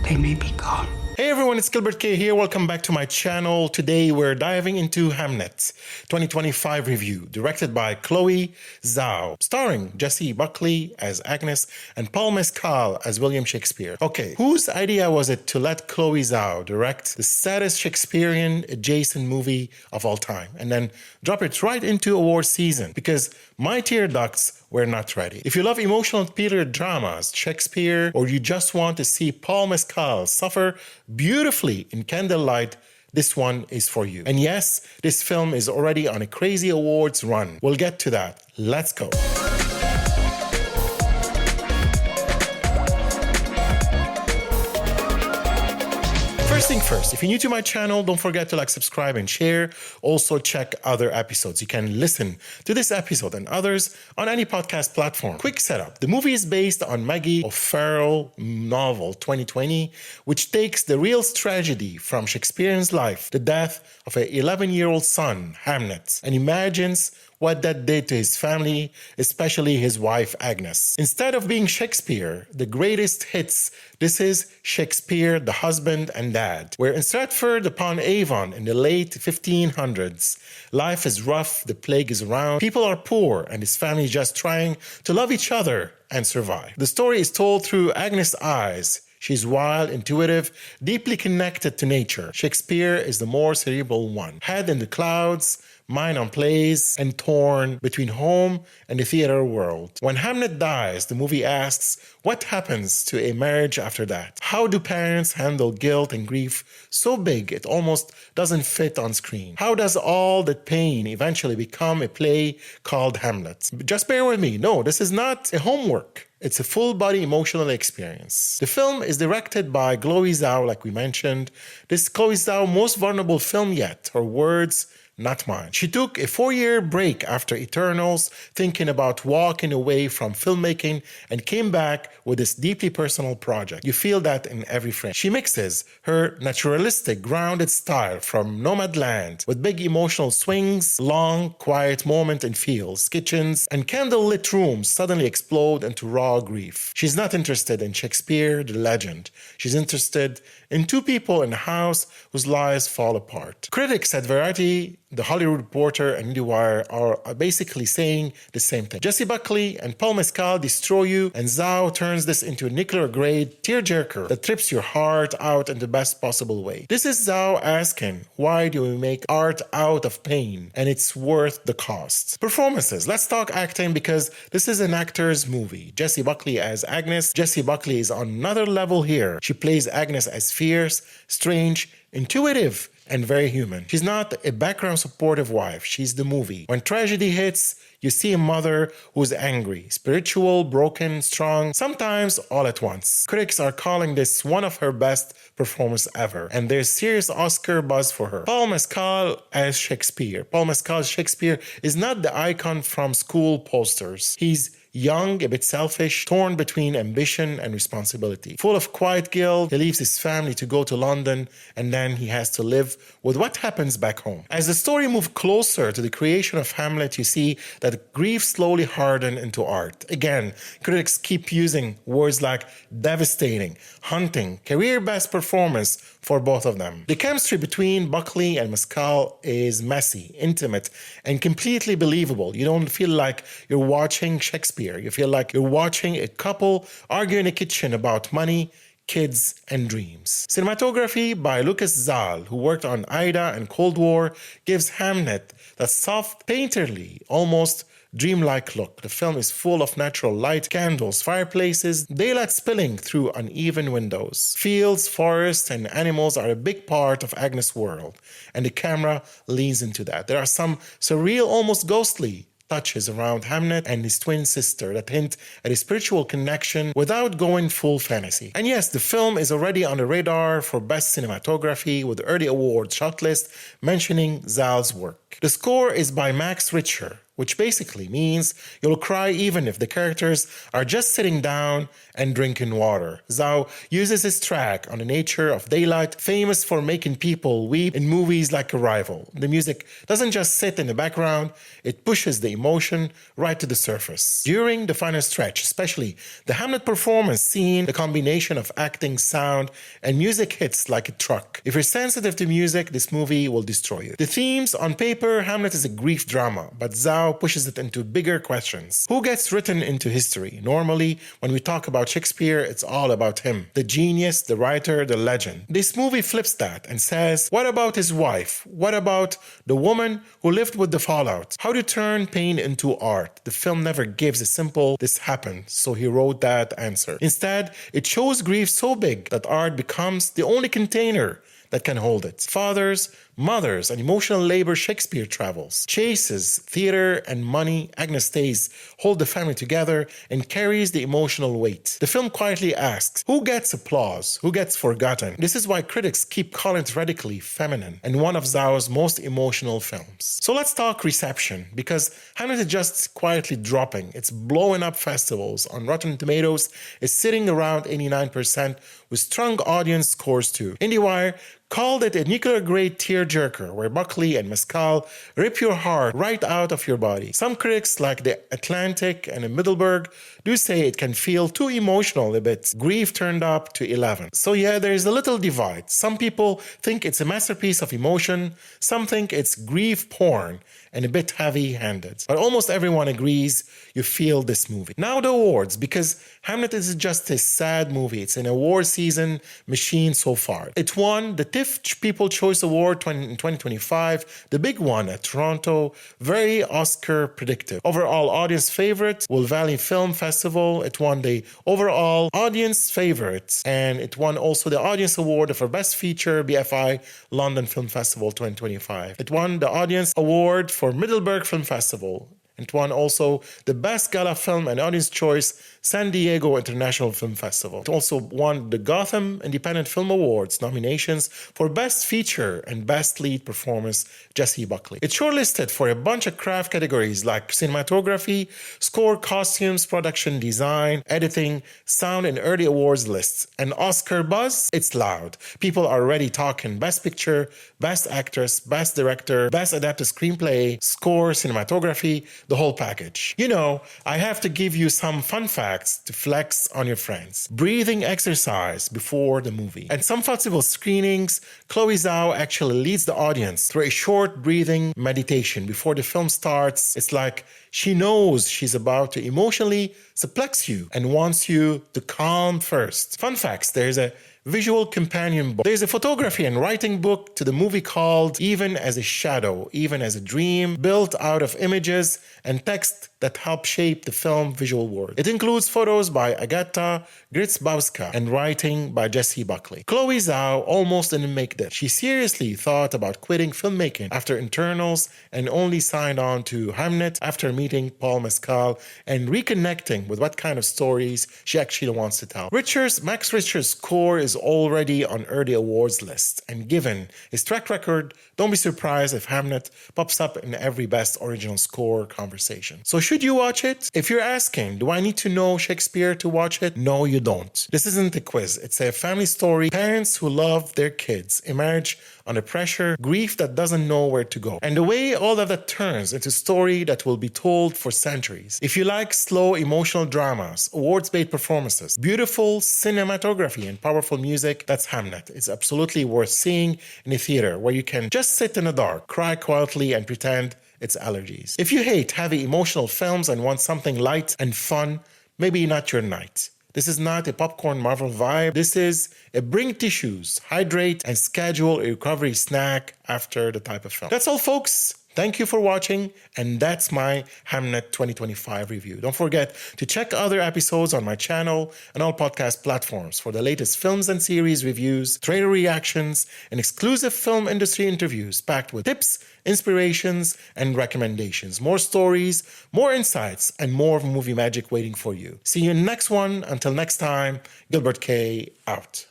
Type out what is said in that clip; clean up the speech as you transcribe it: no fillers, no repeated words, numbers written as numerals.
they may be gone. Hey everyone, it's Gilbert.K here. Welcome back to my channel. Today we're diving into Hamnet 2025 review, directed by Chloé Zhao, starring Jessie, Buckley as Agnes and Paul Mescal as William Shakespeare. Okay, whose idea was it to let Chloé Zhao direct the saddest Shakespearean adjacent movie of all time and then drop it right into award season? Because my tear ducts were not ready. If you love emotional period dramas, Shakespeare, or you just want to see Paul Mescal suffer beautifully in candlelight, this one is for you. And yes, this film is already on a crazy awards run. We'll get to that. Let's go. First thing first, if you're new to my channel, don't forget to like, subscribe, and share. Also, check other episodes. You can listen to this episode and others on any podcast platform. Quick setup. The movie is based on Maggie O'Farrell novel 2020, which takes the real tragedy from Shakespeare's life, the death of an 11-year-old son, Hamnet, and imagines what that did to his family, especially his wife Agnes. Instead of being Shakespeare, the greatest hits, this is Shakespeare, the husband and dad. Where in Stratford-upon-Avon in the late 1500s, life is rough, the plague is around, people are poor, and his family is just trying to love each other and survive. The story is told through Agnes' eyes. She's wild, intuitive, deeply connected to nature. Shakespeare is the more cerebral one. Head in the clouds, mind on plays, and torn between home and the theater world. When Hamnet dies, the movie asks, what happens to a marriage after that? How do parents handle guilt and grief so big it almost doesn't fit on screen? How does all that pain eventually become a play called Hamlet? Just bear with me. No, this is not a homework. It's a full-body emotional experience. The film is directed by Chloé Zhao, like we mentioned. This is Chloé Zhao's most vulnerable film yet. Her words, not mine. She took a 4-year break after Eternals, thinking about walking away from filmmaking, and came back with this deeply personal project. You feel that in every frame. She mixes her naturalistic, grounded style from Nomadland with big emotional swings, long, quiet moment in fields, kitchens, and candlelit rooms suddenly explode into raw grief. She's not interested in Shakespeare, the legend. She's interested in two people in a house whose lives fall apart. Critics at Variety, The Hollywood Reporter, and IndieWire are basically saying the same thing. Jessie, Buckley and Paul Mescal destroy you, and Zhao turns this into a nuclear-grade tearjerker that trips your heart out in the best possible way. This is Zhao asking, why do we make art out of pain? And it's worth the cost. Performances. Let's talk acting because this is an actor's movie. Jessie Buckley as Agnes. Jessie Buckley is on another level here. She plays Agnes as fierce, strange, intuitive, and very human. She's not a background supportive wife. She's the movie. When tragedy hits, you see a mother who's angry, spiritual, broken, strong, sometimes all at once. Critics are calling this one of her best performances ever, and there's serious Oscar buzz for her. Paul Mescal as Shakespeare. Paul Mescal's Shakespeare is not the icon from school posters. He's young, a bit selfish, torn between ambition and responsibility. Full of quiet guilt, he leaves his family to go to London, and then he has to live with what happens back home. As the story moves closer to the creation of Hamlet, you see that grief slowly hardens into art. Again, critics keep using words like devastating, haunting, career best performance for both of them. The chemistry between Buckley and Mescal is messy, intimate, and completely believable. You don't feel like you're watching Shakespeare. You feel like you're watching a couple argue in a kitchen about money, kids, and dreams. Cinematography by Lucas Zal, who worked on Ida and Cold War, gives Hamnet that soft, painterly, almost dreamlike look. The film is full of natural light, candles, fireplaces, daylight spilling through uneven windows. Fields, forests, and animals are a big part of Agnes' world, and the camera leans into that. There are some surreal, almost ghostly touches around Hamnet and his twin sister that hint at a spiritual connection without going full fantasy. And yes, the film is already on the radar for Best Cinematography with the early awards shortlist mentioning Zal's work. The score is by Max Richter, which basically means you'll cry even if the characters are just sitting down and drinking water. Zhao uses this track on the nature of daylight, famous for making people weep in movies like Arrival. The music doesn't just sit in the background, it pushes the emotion right to the surface. During the final stretch, especially the Hamnet performance scene, the combination of acting, sound, and music hits like a truck. If you're sensitive to music, this movie will destroy you. The themes, on paper, Hamnet is a grief drama, but Zhao pushes it into bigger questions. Who gets written into history? Normally, when we talk about Shakespeare, it's all about him. The genius, the writer, the legend. This movie flips that and says, what about his wife? What about the woman who lived with the fallout? How to turn pain into art? The film never gives a simple, this happened, so he wrote that answer. Instead, it shows grief so big that art becomes the only container that can hold it. Fathers, mothers, and emotional labor Shakespeare travels. Chases, theater, and money, Agnes stays, hold the family together, and carries the emotional weight. The film quietly asks, who gets applause? Who gets forgotten? This is why critics keep calling it radically feminine, and one of Zhao's most emotional films. So let's talk reception, because Hamnet is just quietly dropping. It's blowing up festivals. On Rotten Tomatoes, it's sitting around 89%, with strong audience scores too. IndieWire called it a nuclear-grade tearjerker where Buckley and Mescal rip your heart right out of your body. Some critics, like The Atlantic and Middleburg, do say it can feel too emotional a bit. Grief turned up to 11. So yeah, there is a little divide. Some people think it's a masterpiece of emotion, some think it's grief porn and a bit heavy-handed. But almost everyone agrees you feel this movie. Now the awards, because Hamnet is just a sad movie. It's an award season machine so far. It won the TIFF People Choice Award in 2025, the big one at Toronto, very Oscar predictive. Overall audience favorite, Will Valley Film Festival, it won the overall audience favorite, and it won also the audience award for best feature, BFI London Film Festival 2025. It won the audience award for Middleburg Film Festival. It won also the Best Gala Film and Audience Choice San Diego International Film Festival. It also won the Gotham Independent Film Awards nominations for Best Feature and Best Lead Performance, Jessie Buckley. It's shortlisted for a bunch of craft categories like cinematography, score, costumes, production design, editing, sound, and early awards lists. And Oscar buzz, it's loud. People are already talking Best Picture, Best Actress, Best Director, Best Adapted Screenplay, score, cinematography, the whole package. You know, I have to give you some fun facts to flex on your friends. Breathing exercise before the movie. At some festival screenings, Chloé Zhao actually leads the audience through a short breathing meditation before the film starts. It's like she knows she's about to emotionally suplex you and wants you to calm first. Fun facts, there's a visual companion book. There's a photography and writing book to the movie called Even as a Shadow, Even as a Dream, built out of images and text that help shape the film visual world. It includes photos by Agata Gritsbowska and writing by Jessie Buckley. Chloé Zhao almost didn't make this. She seriously thought about quitting filmmaking after internals and only signed on to Hamnet after meeting Paul Mescal and reconnecting with what kind of stories she actually wants to tell. Max Richter's score is already on early awards lists, and given his track record, don't be surprised if Hamnet pops up in every best original score conversation. So should you watch it? If you're asking, do I need to know Shakespeare to watch it? No, you don't. This isn't a quiz. It's a family story. Parents who love their kids emerge under pressure, grief that doesn't know where to go. And the way all of that turns into a story that will be told for centuries. If you like slow emotional dramas, awards-bait performances, beautiful cinematography, and powerful music, that's Hamnet. It's absolutely worth seeing in a theater where you can just sit in the dark, cry quietly, and pretend it's allergies. If you hate heavy emotional films and want something light and fun, maybe not your night. This is not a popcorn Marvel vibe. This is a bring tissues, hydrate, and schedule a recovery snack after the type of film. That's all, folks. Thank you for watching, and that's my Hamnet 2025 review. Don't forget to check other episodes on my channel and all podcast platforms for the latest films and series reviews, trailer reactions, and exclusive film industry interviews packed with tips, inspirations, and recommendations. More stories, more insights, and more movie magic waiting for you. See you in the next one. Until next time, Gilbert.K out.